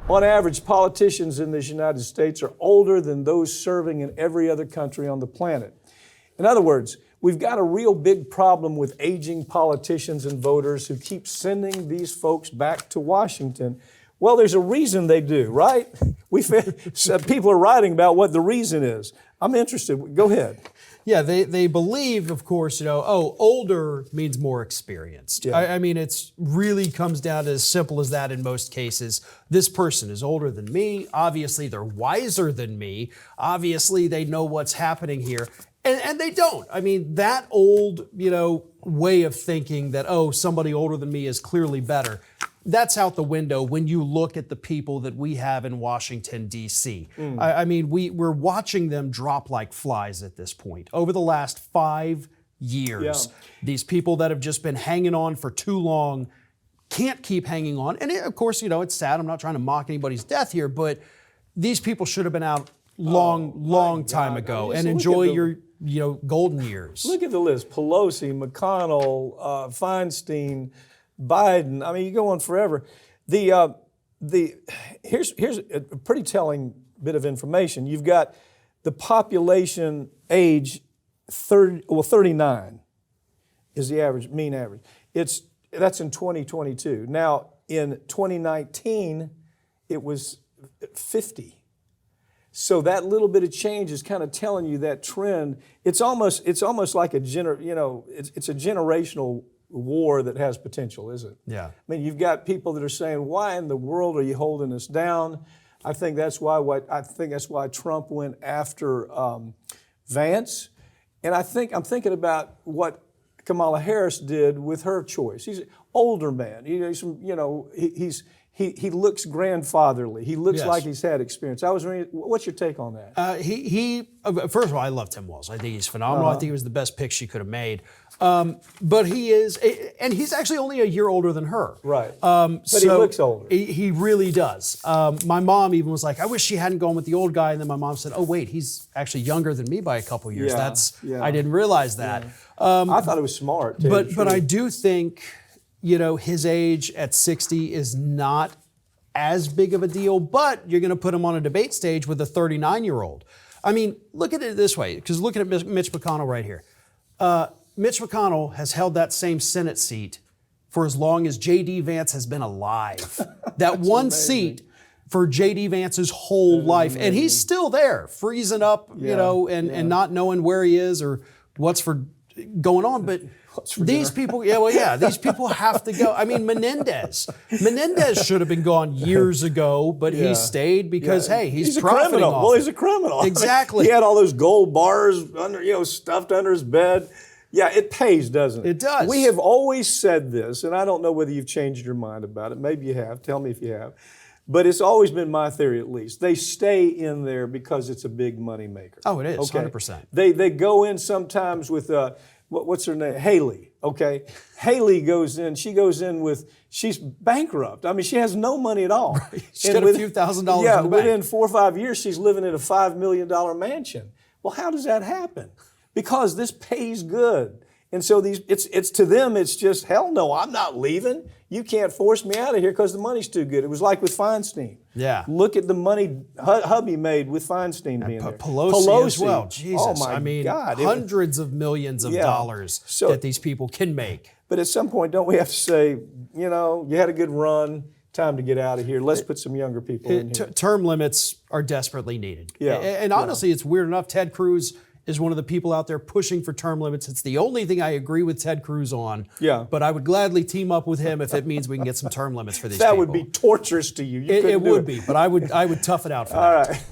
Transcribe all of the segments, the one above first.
On average, politicians in the United States are older than those serving in every other country on the planet. In other words, we've got a real big problem with aging politicians and voters who keep sending these folks back to Washington. Well, there's a reason they do, right? People are writing about what the reason is. I'm interested. Go ahead. Yeah, they believe, of course, older means more experienced. Yeah. I mean, it's really comes down to as simple as that in most cases. This person is older than me. Obviously, they're wiser than me. Obviously, they know what's happening here. And they don't. I mean, that old, way of thinking that, somebody older than me is clearly better, that's out the window when you look at the people that we have in Washington, D.C. I mean, we're watching them drop like flies at this point. Over the last 5 years, these people that have just been hanging on for too long can't keep hanging on. And of course, it's sad. I'm not trying to mock anybody's death here, but these people should have been out long time ago and enjoy your golden years. Look at the list: Pelosi, McConnell, Feinstein, Biden. I mean, you go on forever. Here's a pretty telling bit of information. You've got the population age 39 is the mean average. That's in 2022. Now in 2019, it was 50. So that little bit of change is kind of telling you that trend. It's almost like it's a generational war that has potential, is it? Yeah. I mean, you've got people that are saying, "Why in the world are you holding us down?" I think that's why Trump went after Vance, and I'm thinking about what Kamala Harris did with her choice. He's an older man. He looks grandfatherly. He looks like he's had experience. What's your take on that? First of all, I love Tim Walz. I think he's phenomenal. I think he was the best pick she could have made. But he is, and he's actually only a year older than her. Right. But he looks older. He really does. My mom even was like, I wish she hadn't gone with the old guy. And then my mom said, oh, wait, he's actually younger than me by a couple years. I didn't realize that. I thought it was smart, too. But I do think, his age at 60 is not as big of a deal, but you're going to put him on a debate stage with a 39-year-old. I mean, look at it this way, because looking at Mitch McConnell right here. Mitch McConnell has held that same Senate seat for as long as J.D. Vance has been alive. That one seat for J.D. Vance's whole life. And he's still there, freezing up, and not knowing where he is or what's for going on. But these people, these people have to go. I mean, Menendez should have been gone years ago, but he stayed because, hey, he's a criminal. Off. Well, he's a criminal. Exactly. I mean, he had all those gold bars stuffed under his bed. Yeah, it pays, doesn't it? It does. We have always said this, and I don't know whether you've changed your mind about it. Maybe you have. Tell me if you have. But it's always been my theory, at least. They stay in there because it's a big money maker. Oh, it is, okay? 100%. They go in sometimes with, what's her name? Haley, okay? Haley goes in, she's bankrupt. I mean, she has no money at all. Right. She's got a few $1,000s in the bank. Within 4 or 5 years, she's living in a $5 million mansion. Well, how does that happen? Because this pays good. And so it's to them, it's just, hell no, I'm not leaving. You can't force me out of here because the money's too good. It was like with Feinstein. Yeah. Look at the money hubby made with Feinstein being there. Pelosi as well. Jesus. Oh my God. Hundreds of millions of dollars that these people can make. But at some point, don't we have to say, you had a good run, time to get out of here. Let's put some younger people in here. Term limits are desperately needed. Yeah. And honestly, it's weird enough. Ted Cruz is one of the people out there pushing for term limits. It's the only thing I agree with Ted Cruz on. Yeah. But I would gladly team up with him if it means we can get some term limits for these people. That would be torturous to you. It would be, but I would tough it out for that. All right.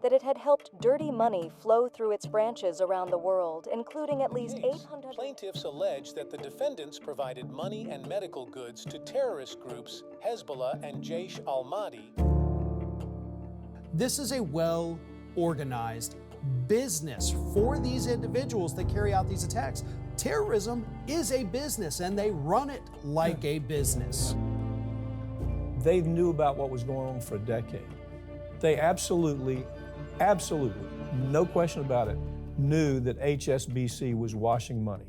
That it had helped dirty money flow through its branches around the world, including at least 800... Plaintiffs allege that the defendants provided money and medical goods to terrorist groups Hezbollah and Jaish al-Mahdi. This is a well-organized business for these individuals that carry out these attacks. terrorism is a business and they run it like a business. They knew about what was going on for a decade. They absolutely, no question about it, knew that HSBC was washing money.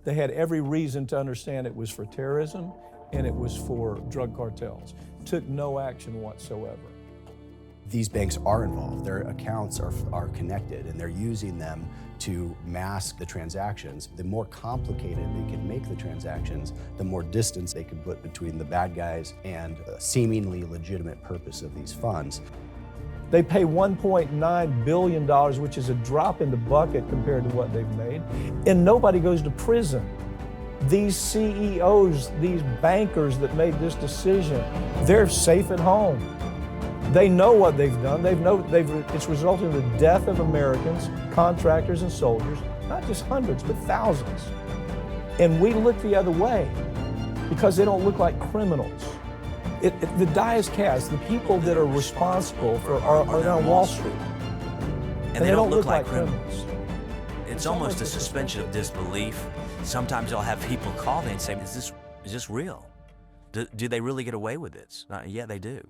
They had every reason to understand it was for terrorism and it was for drug cartels. Took no action whatsoever. These banks are involved. Their accounts are connected, and they're using them to mask the transactions. The more complicated they can make the transactions, the more distance they can put between the bad guys and a seemingly legitimate purpose of these funds. They pay $1.9 billion, which is a drop in the bucket compared to what they've made, and nobody goes to prison. These CEOs, these bankers that made this decision, they're safe at home. They know what they've done. It's resulted in the death of Americans, contractors and soldiers, not just hundreds, but thousands. And we look the other way because they don't look like criminals. The die is cast. The people that are responsible are on Wall Street. And they don't look like criminals. It's almost a suspension of disbelief. Sometimes I'll have people call me and say, is this real? Do they really get away with this? Yeah, they do.